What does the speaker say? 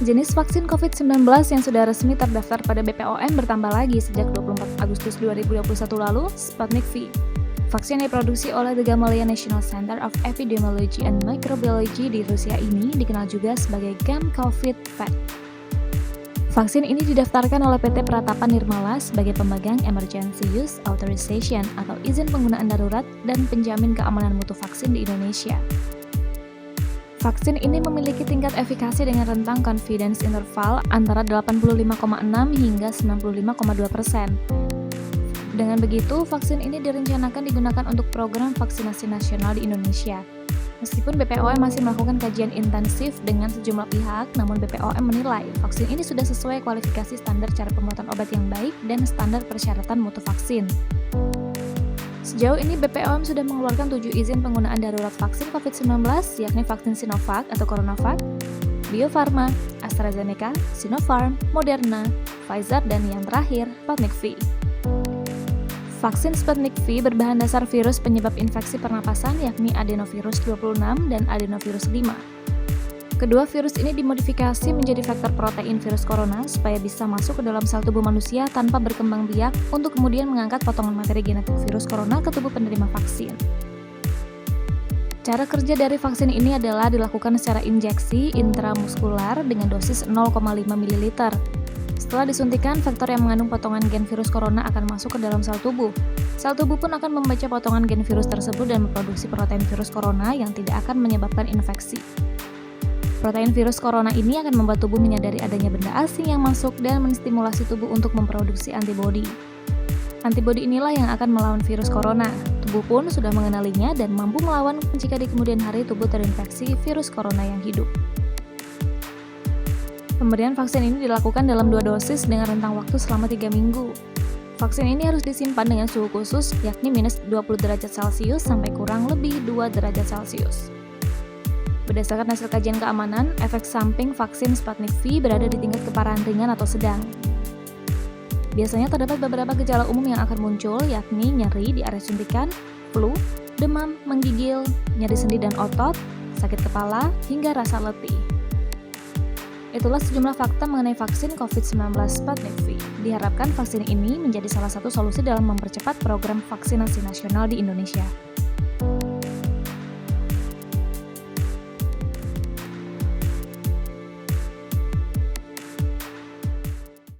Jenis vaksin COVID-19 yang sudah resmi terdaftar pada BPOM bertambah lagi sejak 24 Agustus 2021 lalu, Sputnik V. Vaksin yang diproduksi oleh The Gamaleya National Center of Epidemiology and Microbiology di Rusia ini dikenal juga sebagai GAMCOVID-PET. Vaksin ini didaftarkan oleh PT Pratapa Nirmala sebagai pemegang Emergency Use Authorization atau izin penggunaan darurat dan penjamin keamanan mutu vaksin di Indonesia. Vaksin ini memiliki tingkat efikasi dengan rentang confidence interval antara 85,6 hingga 95,2%. Dengan begitu, vaksin ini direncanakan digunakan untuk program vaksinasi nasional di Indonesia. Meskipun BPOM masih melakukan kajian intensif dengan sejumlah pihak, namun BPOM menilai vaksin ini sudah sesuai kualifikasi standar cara pembuatan obat yang baik dan standar persyaratan mutu vaksin. Sejauh ini BPOM sudah mengeluarkan 7 izin penggunaan darurat vaksin COVID-19, yakni vaksin Sinovac atau CoronaVac, Bio Farma, AstraZeneca, Sinopharm, Moderna, Pfizer, dan yang terakhir, Sputnik V. Vaksin Sputnik V berbahan dasar virus penyebab infeksi pernapasan yakni adenovirus 26 dan adenovirus 5. Kedua virus ini dimodifikasi menjadi vektor protein virus corona supaya bisa masuk ke dalam sel tubuh manusia tanpa berkembang biak untuk kemudian mengangkat potongan materi genetik virus corona ke tubuh penerima vaksin. Cara kerja dari vaksin ini adalah dilakukan secara injeksi intramuskular dengan dosis 0,5 ml. Setelah disuntikan, vektor yang mengandung potongan gen virus corona akan masuk ke dalam sel tubuh. Sel tubuh pun akan membaca potongan gen virus tersebut dan memproduksi protein virus corona yang tidak akan menyebabkan infeksi. Protein virus corona ini akan membuat tubuh menyadari adanya benda asing yang masuk dan menstimulasi tubuh untuk memproduksi antibodi. Antibodi inilah yang akan melawan virus corona. Tubuh pun sudah mengenalinya dan mampu melawan jika di kemudian hari tubuh terinfeksi virus corona yang hidup. Pemberian vaksin ini dilakukan dalam 2 dosis dengan rentang waktu selama 3 minggu. Vaksin ini harus disimpan dengan suhu khusus, yakni minus 20 derajat Celcius sampai kurang lebih 2 derajat Celcius. Berdasarkan hasil kajian keamanan, efek samping vaksin Sputnik V berada di tingkat keparahan ringan atau sedang. Biasanya terdapat beberapa gejala umum yang akan muncul, yakni nyeri di area suntikan, flu, demam, menggigil, nyeri sendi dan otot, sakit kepala, hingga rasa letih. Itulah sejumlah fakta mengenai vaksin COVID-19 Sputnik V. Diharapkan vaksin ini menjadi salah satu solusi dalam mempercepat program vaksinasi nasional di Indonesia.